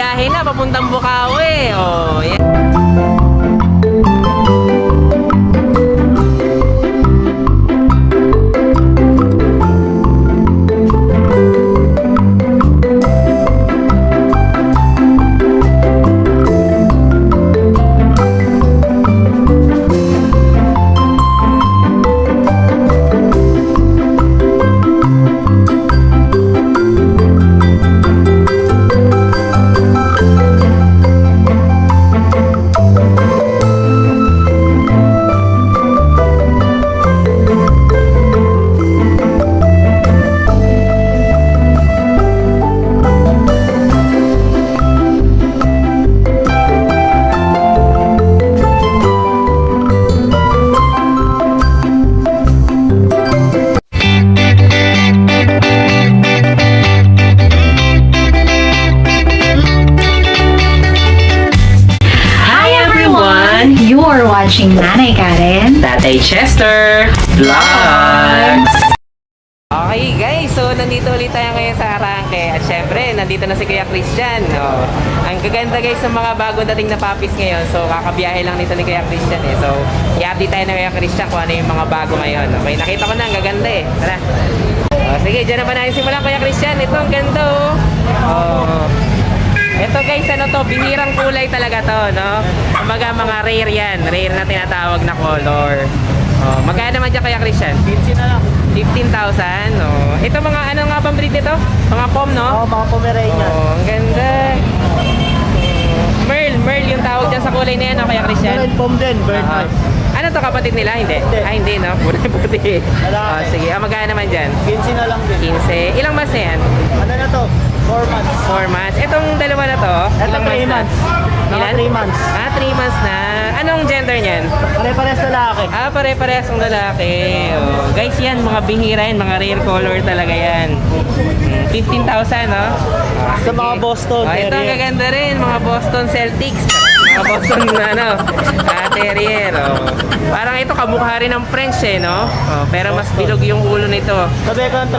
biyahe na papuntang Bukawi. Oh, yan. Watching Nanay Karen, Tatay Chester Vlogs. Okay guys, so nandito ulit tayo ngayon sa Arangke. At syempre, nandito na si Kuya Christian. Oh, ang gaganda guys sa mga bagong dating na puppies ngayon. So kakabiyahe lang nito ni Kuya Christian eh. So i-update tayo na Kuya Christian kung ano yung mga bago ngayon. Okay, nakita ko na, ang gaganda eh. Tara. Oh, sige, dyan na ba natin simulan Kuya Christian? Ito ang ganda oh. Oh. Ito guys, ano to, bihirang kulay talaga to, no? Kumbaga mga rare yan, rare na tinatawag na color. Oh, magkano naman dyan Kuya Christian? 15 na lang. 15,000. Oh. Ito mga ano nga pang breed nito? Mga pom, no? Oo, mga Pomeranian. Oh, ang ganda. Merl yung tawag dyan sa kulay na yan, no, Kuya Christian? Merl pom din, bird eyes. Ano to, kapatid nila? Hindi. Hindi. Ah, hindi, no? Puti-puti. Oh, sige, magkano naman dyan? 15 na lang din. 15. Ilang months na yan? Ano na to? 4 months. 4 months. Itong dalawa na to? Ito Ilang 3 months. Ilan? 3 months. Ah, 3 months na. Anong gender niyan? Pare-pares lalaki. Ah, pare-parehas ang lalaki. Oh. Guys, yan, mga bihira yan. Mga rare color talaga yan. 15,000, no? Ah, Sa mga Boston. oh, ito ang gaganda rin. Mga Boston Celtics. Mga Boston, ano, Terrier. Oh. Parang ito, kamukha rin ng French, eh, no? Oh, pero mas bilog yung ulo nito. Sabi ko ng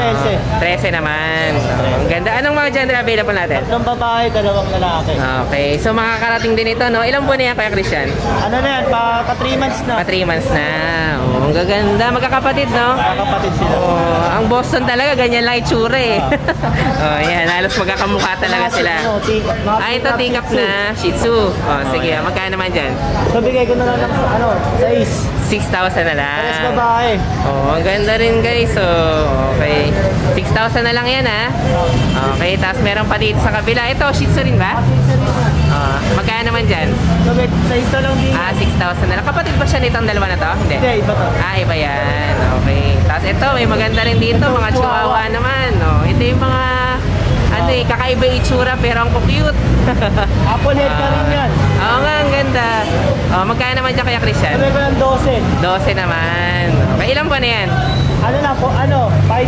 13. 13 naman. Oh, ang ganda. Anong mga gender available natin? 3 babae, 2 lalaki. Okay, so makakarating din ito, no? Ilang buwan na yan, Kuya Christian? Ano na yan? Pa 3 months na. Pa 3 months na. Oh, ang gaganda. Magkakapatid, no? Kakapatid sila. Oh, ang Boston talaga, ganyan lang itsura eh. Oh, yan. Halos magkakamukha talaga sila. Ah, ito, teacup na. Shih Tzu. Oh, sige. Magkano naman dyan? So, bigay ko na lang ng, ano, 6. 6,000 na lang. Pares babae. Oh, ang ganda rin guys. So, okay. 6,000 na lang yan ha. Okay, tapos meron pa dito sa kabila. Ito, Shih Tzu rin ba? Magkano naman dyan? So, 6 na lang din. Ah, 6,000 na lang. Kapatid ba siya nitong dalawa na to? Hindi. Hindi, iba to. Ah, iba yan. Okay. Tapos ito, may maganda rin dito. Mga chihuahua naman. Oh, ito yung mga ano eh, kakaiba itsura pero ang cute. Apple head ka rin yan. Oo nga, ang ganda. Oh, magkano naman dyan Kuya Christian? Sabi ko ng 12. 12 naman. Okay, ilan ba na yan? Ano na po, 5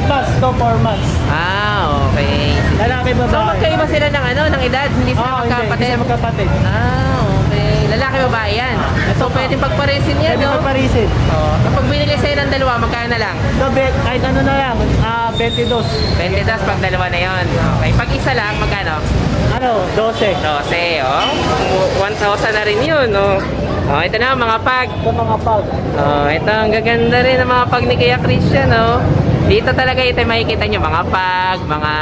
months to 4 months. Ah, okay. Lalaki babae. So magkaiba sila ng ano, ng edad, hindi sila magkapatid. Hindi sila magkapatid. Ah, okay. Lalaki babae yan. So pwedeng pagparesin yan, Pwede no? magparisin. Kapag binili sa'yo ng dalawa, magkano na lang? So, kahit ano na lang, 22. 20 das pag dalawa na yon. Okay. Pag isa lang, magkano? Ano, 12. 12, oh. 1,000 na rin yun, oh. Oh, ito na, mga pag. Ito mga pag. Oh, ito, ang gaganda rin ng mga pag ni Kuya Christian, oh. Dito talaga ito makikita nyo, mga pag, mga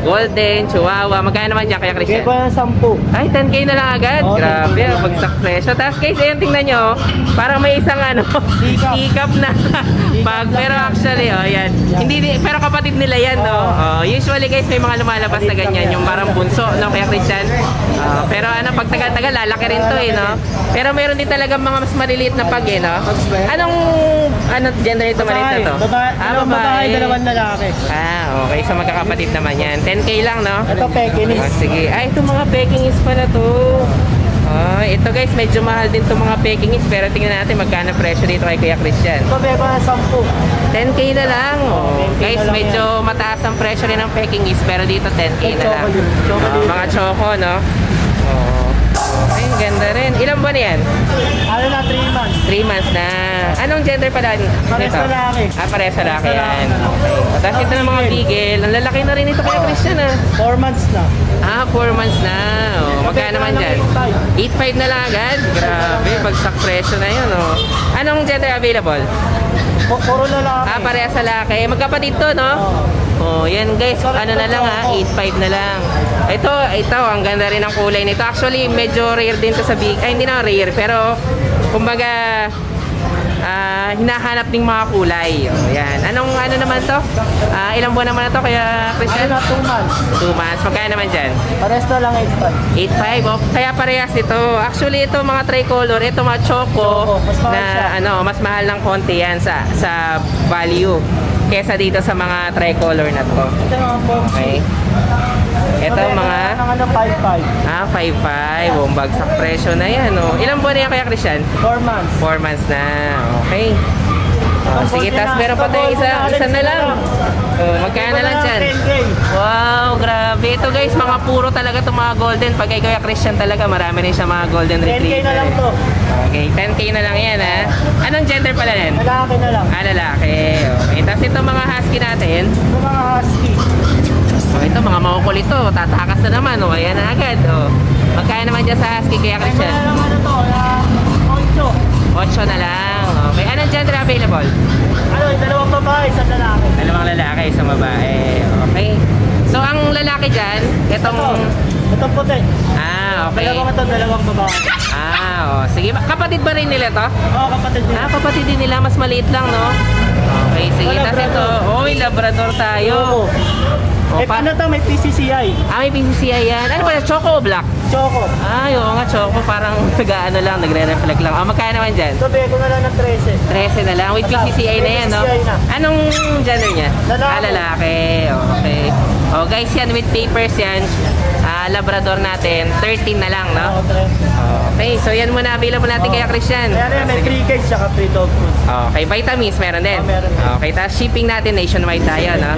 golden, chihuahua. Magkano naman dyan Kuya Christian? Bigay ko ng 10. Ay, 10K na lang agad. Oh, Grabe, 10K na lang. bagsak presyo. Tapos guys, ayun, tingnan nyo. Parang may isang ano, teacup na pag. Pero actually, oh, yan. Hindi, pero kapatid nila yan, no? Oh, usually guys, may mga lumalabas na ganyan. Yung parang bunso, no, Kuya Christian? Pero ano, pag tagal-tagal, lalaki rin to, eh, no? Pero meron din talaga mga mas maliliit na pag, eh, no? Anong, gender ito maliit na to? Babae, 2 lalaki. Ah, okay. So magkakapatid naman yan. 10K lang, no? Ito Pekinis. Oh, sige. Ay, ito mga Pekingese pala to. Ito guys, medyo mahal din itong mga Pekingese. Pero tingnan natin magkano presyo dito kay Kuya Christian. Ito bigay ko ng 10. 10K na lang. Oh. Guys, medyo mataas ang presyo rin ng Pekingese. Pero dito 10K na lang. Mga choco, no? Oh. Ay, ganda rin. Ilang buwan yan? Ano na, 3 months. 3 months na. Anong gender pala nito? Parehas lalaki. Ah, parehas lalaki Parehas yan. lalaki. Okay. Tapos ito ng mga bigel. Ang lalaki na rin ito kaya Christian ah. 4 months na. Ah, 4 months na. Oh, magkano naman dyan? 8.5 na lang agad. Grabe, bagsak presyo na yun. Oh. Anong gender available? Puro lalaki. Ah, parehas lalaki. Magkapatid to, no? Oh, yan guys. Ano na lang ha? 8.5 na lang. Ito, ang ganda rin ng kulay nito. Actually, medyo rare din to sa big. Ay, hindi na rare. Pero, kumbaga, hinahanap ng mga kulay. Oh, yan. Ano naman to? Ilang buwan naman na to? Kaya, Christian? Ano na, 2 months. 2 months. Magkano naman dyan? Parehas na lang 8.5. 8.5. Oh, kaya parehas ito. Actually, ito mga tricolor, ito mga choco, Mas mahal siya. na mas mahal ng konti yan sa value kesa dito sa mga tricolor na to. Ito mga 4. Okay. Ito mga 5.5. 5.5. Oh, bagsak presyo na yan. Oh. Ilang buwan na yan kaya Christian? 4 months. 4 months na. Okay. Oh, sige, tapos meron pa tayo isa na lang. Oh, magkano na lang dyan? 10K. Wow, grabe. Ito guys, mga puro talaga itong mga golden. Pag kay Kuya Christian talaga, marami rin siya mga golden 10K retriever. na lang to. Okay, 10K na lang yan ha. Anong gender pala yan? Lalaki na lang. Ah, lalaki. Okay, tapos ito mga husky natin. Ito mga husky. Oh, ito mga makukulit to. Tatakas na naman. Oh, ayan na agad. Oh. Magkano naman dyan sa husky Kuya Ay, Christian? wala lang ano to. 8 na lang. Okay, anong gender available? 8. Ano, 2 babae, 1 lalaki. Dalawang lalaki, isang babae. Okay. So, ang lalaki dyan, itong... Ito puti. Ah, okay. Dalawang ito, 2 babae. Oh, sige. Kapatid ba rin nila to? Oo, kapatid niya. Ah, kapatid din nila. Mas maliit lang, no? Okay, sige. Oh, Tapos ito. Labrador. Oy, Labrador tayo. Oo. Oh, Ano to, may PCCI. may PCCI yan. Ano ba? Choco o black? Choco. Ay, oo nga, Choco. Parang nag-ano lang, nagre-reflect lang. Magkano naman dyan? Ito, bigay ko na lang ng 13. 13 na lang. With PCCI na yan, no? PCCI na. Anong gender niya? Lalaki. Lalaki. Okay. Oh, guys, yan with papers yan. Labrador natin. 13 na lang, no? Oo, 13. Okay, so yan muna available natin kaya Christian. Kaya rin, may 3 cage, saka 3 dog food. Okay, vitamins meron din. Meron din. Okay, tapos shipping natin nationwide tayo, no?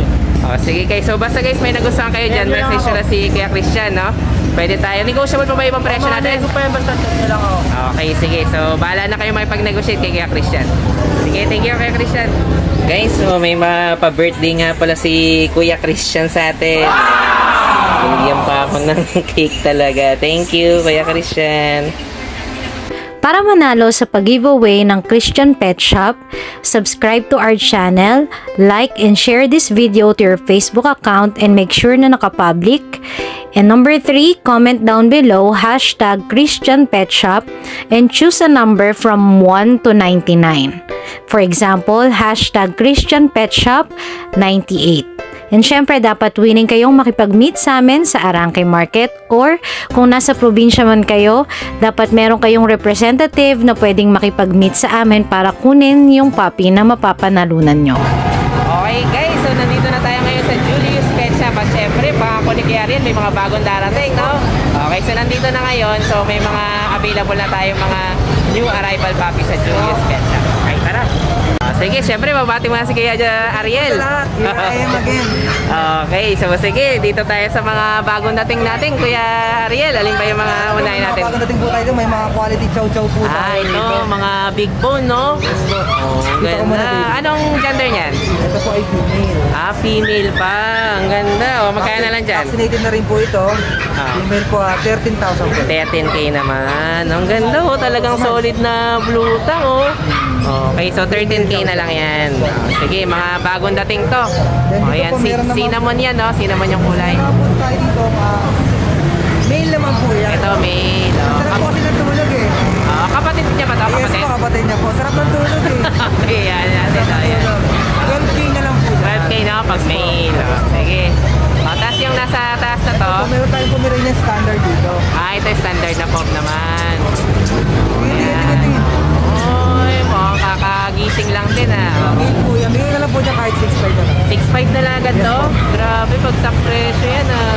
Sige guys, so basta guys may nagustuhan kayo dyan, Meron message ako. nyo na si Kuya Christian, no? Pwede tayo. Negotiable pa ba ibang presyo natin? Ko pa yan, basta chat na lang ako. Okay, sige. So, bahala na kayo makipag-negotiate kay Kuya Christian. Sige, thank you Kuya Christian. Guys, so may pa-birthday nga pala si Kuya Christian sa atin. Bigyan pa ako ng cake talaga. Thank you, Kuya Christian. Para manalo sa pag-giveaway ng Christian Pet Shop, subscribe to our channel, like and share this video to your Facebook account and make sure na nakapublic. And number 3, comment down below #Christian Pet Shop and choose a number from 1 to 99. For example, #Christian Pet Shop 98. And syempre, dapat willing kayong makipag-meet sa amin sa Arangke Market or kung nasa probinsya man kayo, dapat meron kayong representative na pwedeng makipag-meet sa amin para kunin yung puppy na mapapanalunan nyo. Okay guys, so nandito na tayo ngayon sa Julius Pet Shop. At syempre, pangako ni Kuya Ariel, may mga bagong darating, no? Okay, so nandito na ngayon. So may mga available na tayo mga new arrival puppy sa Julius Pet Shop. Okay, tara! Sige, syempre, babati mo na si Kuya Ariel. Here I am again. Okay, so sige, dito tayo sa mga bagong dating natin, Kuya Ariel. Alin ba yung mga unahin natin? Bago dating po tayo, may mga quality chow-chow po tayo. Ito, mga big bone, no? Oh, Dito ko muna, ganda. baby. Anong gender niyan? Ito po ay female. Female pa. Ang ganda. O, magkano na lang dyan? Vaccinated na rin po ito. Female po, 13,000 po. 13K naman. Ang ganda, oh. Talagang solid na blue tang, oh. Okay, so 13K na lang yan. Sige, mga bagong dating to. O, yan. Cinnamon yan, no? Cinnamon yung kulay. Mga po tayo dito, male naman po yan. Ito, male. Sarap po sila tulog eh. Kapatid niya ba ito? Yes Kapatid? po, kapatid niya po. Sarap ng tulog eh. Okay, yan. Yan. 12K na lang po. 12K na pag male. Sige. Tapos yung nasa taas na to. Meron tayong Pomeranian standard dito. Ito yung standard na pop naman. Tingin. Oy, mukhang kakagising lang din ah. Male po yan. Bigyan na lang po niya kahit 6.5 na lang. 6.5 na lang agad to? Grabe, pagsak presyo yan ah.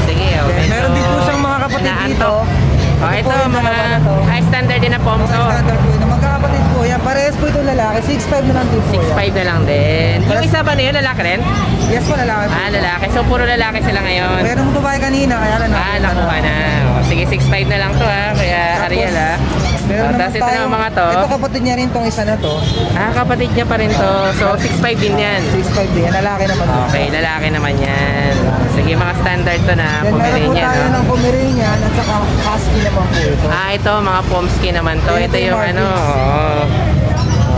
Sige, okay. Meron din po siyang mga kapatid dito. Ito po mga yung dalawa na to. standard din na pom to. Standard po yun. magkakapatid po yan. Parehas po itong lalaki. 6'5 na lang din po yan. 6'5 na lang din. Yung isa ba na yun, lalaki rin? Yes po, lalaki po. Ah, lalaki. So, puro lalaki sila ngayon. Meron mo babae kanina, kaya lang Ah, nakuha na. O, sige, 6'5 na lang to ha. Kaya Ariel ha. Tapos ito na mga to. Ito kapatid niya rin tong isa na to. Ah, kapatid niya pa rin to. So, 6'5 din yan. 6'5 din. Lalaki naman to. Okay, lalaki naman yan. Sige, mga standard to na Then meron po Pomeranian. tayo No? ng Pomeranian at saka Husky naman po ito. Ah, ito, mga Pomsky naman to. Ito Ito yung yung ano, Martins. oo.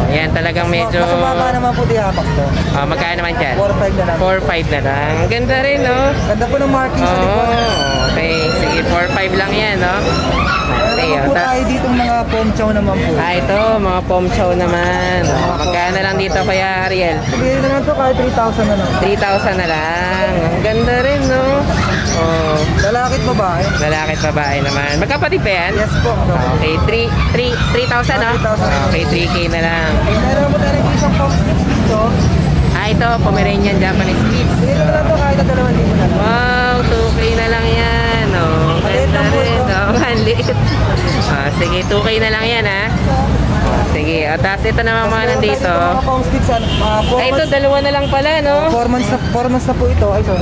Yan, talagang medyo... Mas mababa naman po di hapak to. Magkano naman dyan? 4'5 na lang. 4'5 na lang. Ang ganda rin, no? Ganda po ng marking sa likod. Okay, sige, 4'5 lang yan, no? Okay, Meron po tayo dito mga pom chow naman po. Ah, ito, mga pom chow naman. Magkano lang dito kaya, Ariel? Sabihin naman to kahit 3,000 na lang. 3,000 na lang. Ang ganda rin, no? Oh, Lalaki at babae. lalaki at babae naman. Magkapatid pa yan? Yes po. Okay, 3,000, no? 3,000. Okay, 3K na lang. Meron po tayo ng isang pom sticks dito. Ah, ito, Pomeranian Japanese Spitz. Bigyan ko na to kahit 2,000 na lang. Wow, 2K na lang yan. Oh, Maliit ganda lang po rin. ito. Oh, maliit. Sige, 2K na lang yan, ha? Sige, at tapos ito naman mga nandito. Mga pom sticks, Ay, ito, dalawa na lang pala, no? 4 months na po ito. Ay, sorry.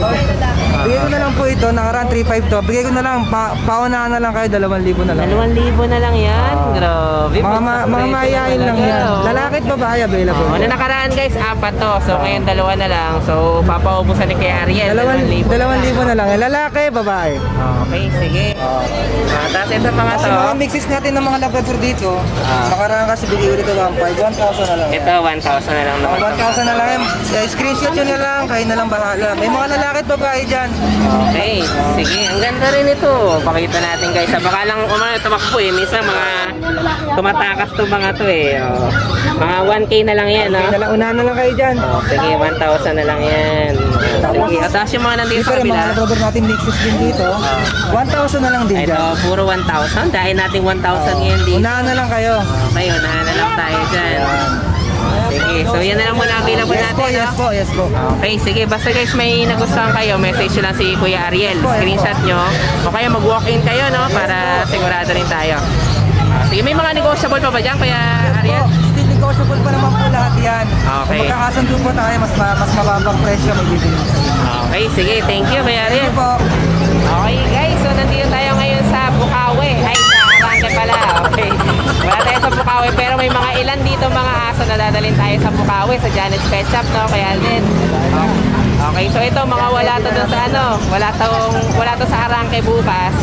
Bigay ko na lang po ito. Nakaraan 3,500 to. Bigay ko na lang. Paunahan na lang kayo. 2,000 na lang. 2,000 na lang yan. Grabe. Mga mayayain lang yan. Lalaki at babae available. Oh, na nakaraan guys, 4 to. So ngayon 2 na lang. So papaubusan ni kay Ariel. 2,000 na lang. Lalaki, babae. Okay, sige. Tapos ito mga to. Kasi mga mixes natin ng mga labrador dito. Nakaraan kasi bigay ko dito 1,500. 1,000 na lang. Ito 1,000 na lang naman. 1,000 na lang yan. Screenshot yun na lang. Kayo na lang bahala. May mga lalaki at babae dyan. Okay, sige. Ang ganda rin ito. Pakita natin guys. Baka lang tumakbo eh. Minsan mga tumatakas to mga to eh. Oh. Mga 1K na lang yan, no? Unahan na lang kayo dyan. Sige, 1,000 na lang yan. Sige, at tapos yung mga nandito Dito sa rin mga kabila. labrador natin mixes din dito. 1,000 na lang din Ito, dyan. puro 1,000. Dahil natin 1,000 ngayon dito. Unahan na lang kayo. Okay, unahan na lang tayo dyan. Sige, so yan na lang muna available Yes po, natin. yes no? po, yes po. Okay, sige. Basta guys, may nagustuhan kayo, message nyo lang si Kuya Ariel. Screenshot nyo. O kaya mag-walk-in kayo, no? Para sigurado rin tayo. Sige, may mga negotiable pa ba dyan, Kuya Ariel? Still negotiable pa naman po lahat yan. Okay. Kung magkakasundo po tayo, mas mababang presyo may bibili. Okay, sige. Thank you, Kuya Thank Ariel. you po. Okay guys, so nandito tayo ngayon sa Bukawi. Ay, sa Arangke pala. Okay. Wala tayo sa Bukawi, pero may mga ilan dito mga aso na dadalhin tayo sa Bukawi, sa Janet's Pet Shop, no? Kaya din. Okay, so ito mga wala to dun sa ano, wala to sa Arangke bukas.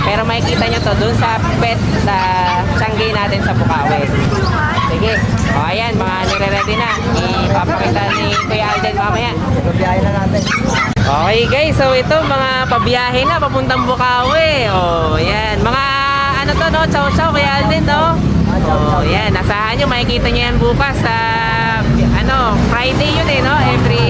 Pero makikita nyo to dun sa pet sa Changi natin sa Bukawi. Sige. O ayan, mga nire-ready na. Ipapakita ni Kuya Alden mamaya. Babiyahin na natin. Okay guys, so ito mga pabiyahe na papuntang Bukawi. Oh, yan. Mga ano to no, chow-chow Kuya Alden, no? Oh, yan. Nasahan nyo, makikita nyo yan bukas sa ano, Friday yun eh, no? Every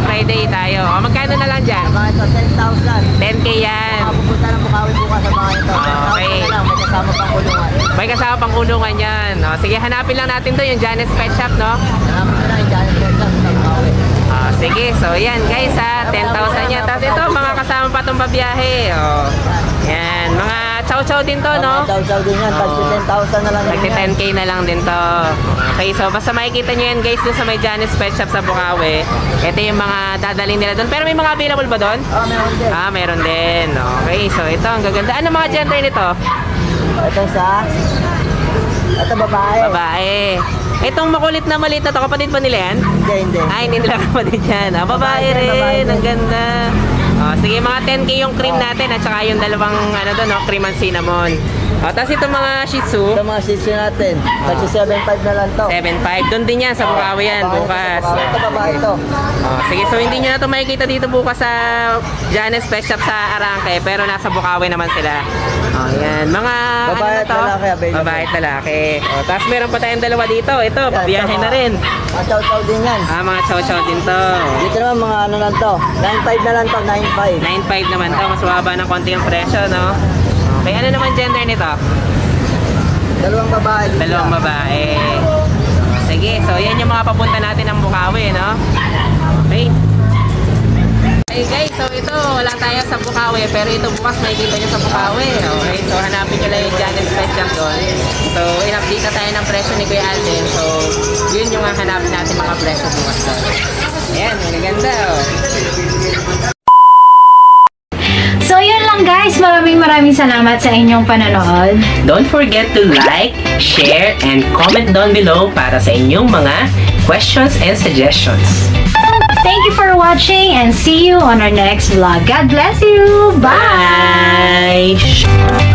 Friday tayo. O, magkano na lang dyan? Mga ito, 10,000. 10K yan. Pupunta ng Bukawi bukas sa mga ito. Okay. May kasama pang kulungan. May kasama pang kulungan yan. O, sige, hanapin lang natin to yung Janet's Pet Shop, no? Hanapin na lang yung Janet's Pet Shop sa Bukawi. Sige, so yan guys ha, 10,000 yan. Tapos ito, mga kasama pa itong babiyahe. Oh. Yan, mga chow-chow din to, no? Chow-chow din yan. Tagsi 10,000 na lang yan. Nagti 10K na lang din to. Okay, so basta makikita nyo yan guys dun sa may Janet's Pet Shop sa Bukawi. Ito yung mga dadalhin nila doon. Pero may mga available ba doon? Meron din. Meron din. Okay, so ito, ang gaganda. Ano mga gender nito? Ito ito babae. Babae. Itong makulit na maliit na to, kapatid pa nila yan? Hindi. Ay, hindi nila kapatid yan. Babae rin. Ang ganda. Sige, mga 10K yung cream natin at saka yung dalawang doon, no, cream and cinnamon. Tapos itong mga Shih Tzu, Ito mga shih tzu natin. Tagsi 7,500 na lang to. 7.5. Doon din yan sa Bukawi yan, bukas. Ito babae ito. Sige, so hindi nyo na ito makikita dito bukas sa Janet's Pet Shop sa Arangke, pero nasa Bukawi naman sila. Yan, mga Babae ano na at to? lalaki available. Babae at lalaki. Tapos meron pa tayong dalawa dito. Ito, pabiyahe na rin. Mga chow-chow din yan. Mga chow-chow din to. Dito naman mga ano lang to. 9,500 na lang to. 9,500. 9.5 naman to, mas mababa ng konti yung presyo, no? Okay, ano naman gender nito? Dalawang babae. Dalawang babae. Sige, so yan yung mga papunta natin ng Bukawi, no? Okay. Okay guys, so ito, wala tayo sa Bukawi, pero ito bukas makikita nyo sa Bukawi. Okay, so hanapin nyo lang yung Janet's Pet Shop doon. So, in-update na tayo ng presyo ni Kuya Alden. So, yun yung hanapin natin mga presyo bukas doon. Ayan, maganda oh. So yun lang guys, maraming salamat sa inyong panonood. Don't forget to like, share, and comment down below para sa inyong mga questions and suggestions. Thank you for watching and see you on our next vlog. God bless you! Bye! Bye!